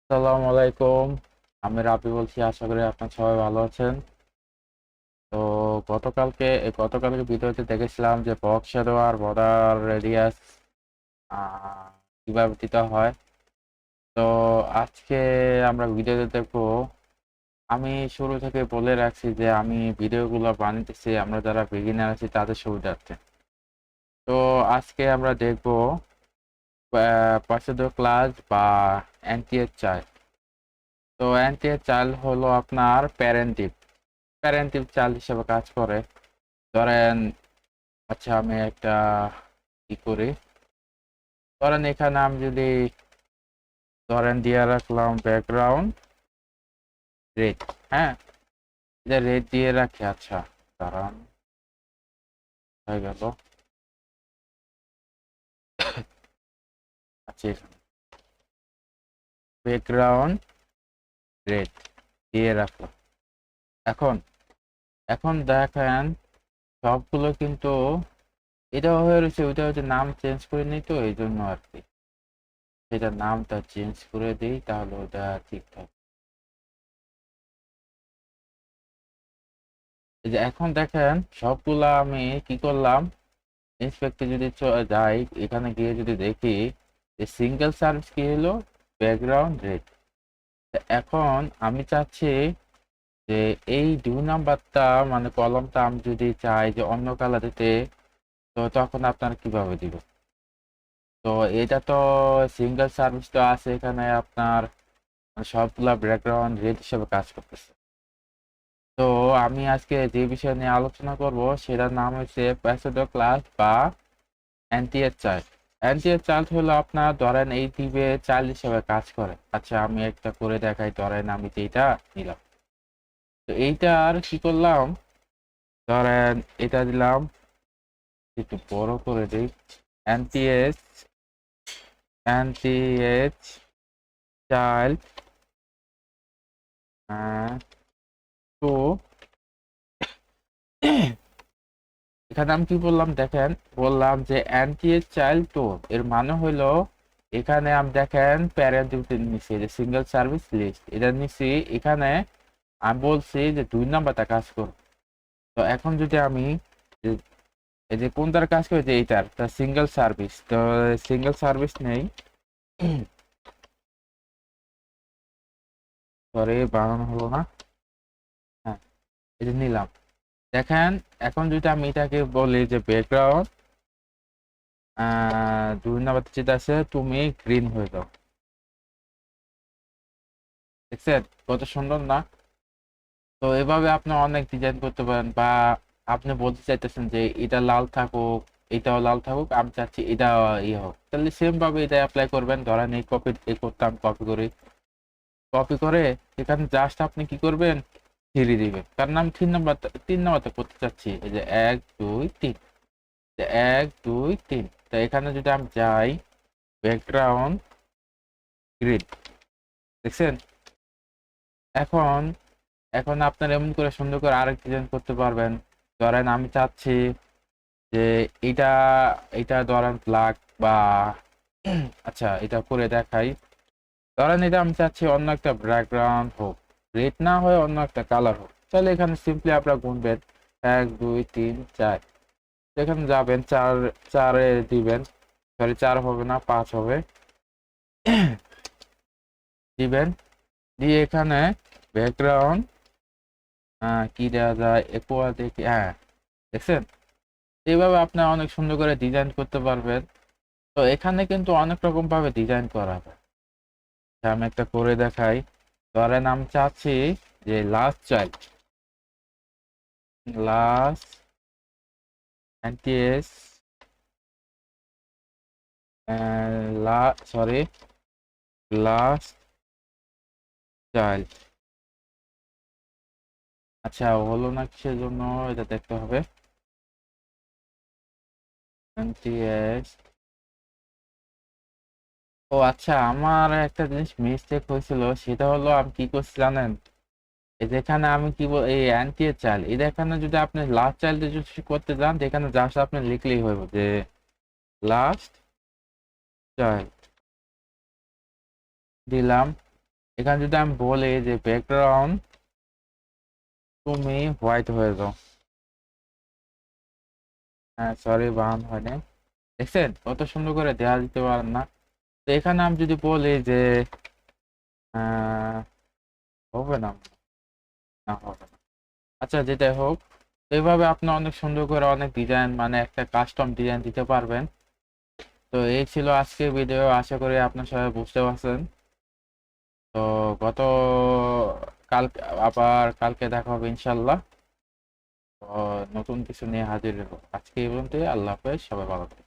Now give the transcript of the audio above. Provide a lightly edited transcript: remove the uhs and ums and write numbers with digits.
আসসালামু আলাইকুম। আমি রাবি বলছি, আশা করি আপনার সবাই ভালো আছেন। তো গতকালকে ভিডিওতে দেখেছিলাম যে বক্স শ্যাডো আর বর্ডার রেডিয়াস কিভাবে দিতে হয়। তো আজকে আমরা ভিডিওতে দেখবো। আমি শুরু থেকে বলে রাখছি যে আমি ভিডিওগুলো বানাতেছি আমরা যারা বিগিনার আছি তাদের সুবিধার্থে। তো আজকে আমরা দেখবো পার্সেডো ক্লাস বা এনটিএর চাইল্ড। তো এনটিএর চাইল্ড হলো আপনার প্যারেন্টিভ প্যারেন্টিভ চাইল্ড হিসেবে কাজ করে। ধরেন, আচ্ছা আমি একটা কি করি, ধরেন এখানে আমি যদি ধরেন দিয়ে রাখলাম ব্যাকগ্রাউন্ড রেড। হ্যাঁ, এটা রেড দিয়ে রাখি। আচ্ছা, দাঁড়ান, হয়ে গেল। আচ্ছা, ব্যাকগ্রাউন্ড রেড দিয়ে রাখলাম। এখন এখন দেখেন সবগুলো কিন্তু এটা হয়ে রয়েছে, ওইটা হচ্ছে নাম চেঞ্জ করে নিই, তো এই জন্য আর কি সেটা নামটা চেঞ্জ করে দিই, তাহলে ওটা ঠিক থাকে। এই যে এখন দেখেন সবগুলা আমি কি করলাম, ইন্সপেক্টে যদি যাই, এখানে গিয়ে যদি দেখি যে সিঙ্গেল সার্ভিস কি হলো, ব্যাকগ্রাউন্ড রেড। এখন আমি চাচ্ছি যে এই 2 নাম্বারটা মানে কলমটা আমি যদি চাই যে অন্য কালার দিতে, তো তখন আপনার কিভাবে দিব? তো এটা তো সিঙ্গেল সার্ভিস তো আছে এখানে আপনার, মানে সবগুলা ব্যাকগ্রাউন্ড রেড হিসেবে কাজ করতেছে। তো আমি আজকে যে বিষয় নিয়ে আলোচনা করব সেটার নাম হচ্ছে প্যাসেডো ক্লাস বা এনটিএর চাইল্ড। এনটিএর চাইল্ড হলো আপনার, ধরেন এই টিপে চাইল্ড হিসেবে কাজ করে। আচ্ছা আমি একটা করে দেখাই, ধরেন আমি এইটা নিলাম। তো এইটা আর কি করলাম, ধরেন এটা দিলাম, একটু বড় করে দিই। NTS NTH child two. এখানে আমি কি বললাম দেখেন, বললাম যে এনটিএচ চাইল্ড টু, এর মানে হলো এখানে আমি দেখেন প্যারেন্ট নিচ্ছি যে সিঙ্গেল সার্ভিস লিস্ট এটা নিচ্ছি। এখানে আমি বলছি যে 2 নাম্বারটা কাজ করো। তো এখন যদি আমি যে- এই যে কোনটার কাজ করে, যে এইটার সিঙ্গেল সার্ভিস, তো সিঙ্গেল সার্ভিস নেই, সরি বানানো হলো না। হ্যাঁ, এই যে নিলাম। দেখেন এখন যদি আমি এটাকে বলি যে ব্যাকগ্রাউন্ড 2 নাম্বার যেটা আছে, তুমি গ্রিন হয়ে যাও। দেখছেন কত সুন্দর না? তো এভাবে আপনি অনেক ডিজাইন করতে পারেন, বা আপনি বলতে চাইতেছেন যে এটা লাল থাকুক, এটাও লাল থাকুক, আমি চাচ্ছি এটা ইয়ে হোক, তাহলে সেম ভাবে এটা অ্যাপ্লাই করবেন। ধরেন এই করতাম, কপি করি, কপি করে এখানে জাস্ট আপনি কি করবেন, থ্রি দিবেন, কারণ আমি 3 নাম্বারটা করতে চাচ্ছি। এই যে 1 2 3, 1 2 3। তো এখানে যদি আমি যাই ব্যাকগ্রাউন্ড গ্রিড, দেখছেন? এখন এখন আপনার এমন করে সুন্দর করে আরেক ডিজাইন করতে পারবেন। ধরেন আমি চাচ্ছি যে এটা এটা ধরেন ব্ল্যাক বা আচ্ছা এটা করে দেখাই। ধরেন এটা আমি চাচ্ছি অন্য একটা ব্যাকগ্রাউন্ড হোক, রেড না হয়ে অন্য একটা কালার হোক। তাহলে এখানে সিম্পলি আপনারা গুনবেন 1 2 3 4, এখানে যাবেন চার, চারে দিবেন, সরি 4 হবে না, 5 হবে, দিবেন। দিয়ে এখানে ব্যাকগ্রাউন্ড কি দেওয়া যায়, একোয়া দেখি, হ্যাঁ দেখছেন? এইভাবে আপনি অনেক সুন্দর করে ডিজাইন করতে পারবেন। তো এখানে কিন্তু অনেক রকম ভাবে ডিজাইন করা যায়। আমি একটা করে দেখাই। ধরেন আমি চাচ্ছি যে লাস্ট এনটিএস লা সরি লাস্ট চাইল্ড। আচ্ছা হলো না কিসের জন্য, এটা দেখতে হবে। এনটিএস, ও আচ্ছা, আমার একটা জিনিস মিস্টেক হয়েছিল, সেটা হলো আমি কি করছি জানেন, এই যেখানে আমি এই অ্যান্টি চাইল্ড, এটা এখানে যদি আপনি লাস্ট চাইল্ড যদি করতে যান, এখানে জাস্ট আপনি লিখলেই হইব যে লাস্ট চাইল্ড, দিলাম। এখানে যদি আমি বলি যে ব্যাকগ্রাউন্ড তুমি হোয়াইট হয়ে যাও, হ্যাঁ সরি বানান হয়নি, দেখছেন কত সুন্দর করে দেওয়া দিতে পারেন না। তো এখানে আমি যদি বলি যে আহ, হবে না, না হবে না, আচ্ছা যেটাই হোক, তো এইভাবে আপনি অনেক সুন্দর করে অনেক ডিজাইন মানে একটা কাস্টম ডিজাইন দিতে পারবেন। তো এই ছিল আজকের ভিডিও, আশা করি আপনার সবাই বুঝতে পারছেন। তো গত কালকে আবার কালকে দেখা হবে ইনশাল্লাহ। তো নতুন কিছু নিয়ে হাজির হবো, আজকে এই পর্যন্তই, আল্লাহ হাফেজ, সবাই ভালো থাকবেন।